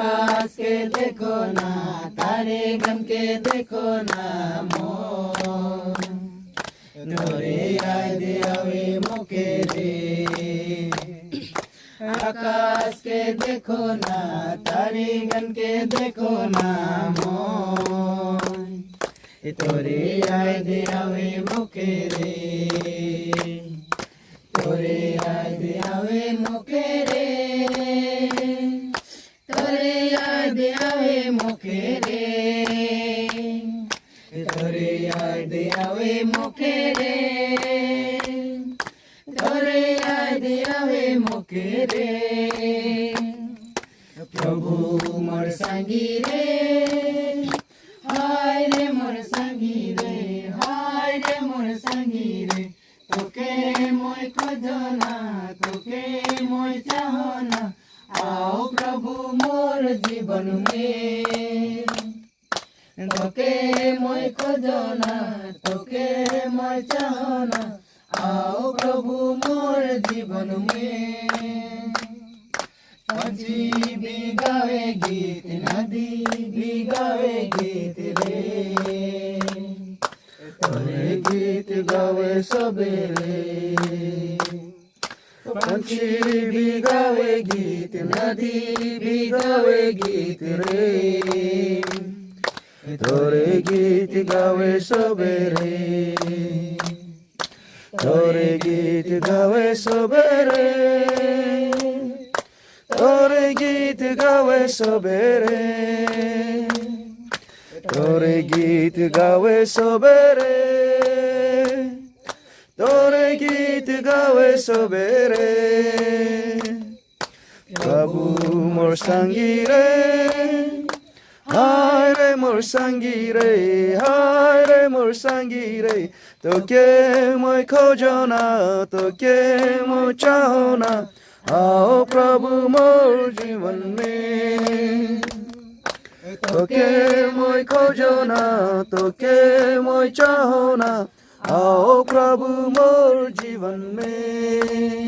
आकाश के देखो ना, तारे गन के देखो ना मोर, तोरे याद आवे मोके रे। आकाश के देखो ना, तारे गन के देखो ना मोर, तोरे याद आवे मोके रे, तोरे याद आवे मोके रे, तोरे याद आवे मोके रे, तोरे याद आवे मोके रे, तोरे याद आवे मोके रे। प्रभु मोर संगी रे, हाय रे मोर संगी रे, हाय रे मोर संगी रे, তোকে মই খোঁজনা, তোকে মই চাহনা, आओ प्रभु मोर जीवन में। তোকে মই খোঁজনা, তোকে মই চাহনা, आओ प्रभु मोर जीवन में। पंछी भी गावे गीत, नदी भी गावे गीत रे, तोरे गीत गावे सबेरे। पंछी भी गावे गीत, नदी भी गावे गीत रे, तोरे गीत गावे सबेरे, तोरे गीत गावे सबेरे, तोरे गीत गावे सबेरे, तोरे गीत गावे सबेरे, तोरे गीत गावे सबेरे। प्रभु मोर संगी रे, हाय रे मोर संगी रे, हाय रे मोर संगी रे, তোকে মই খোঁজনা, তোকে মই চাহনা, आओ प्रभु मोर जीवन में। তোকে মই খোঁজনা, তোকে মই চাহনা, आओ प्रभु मोर जीवन में।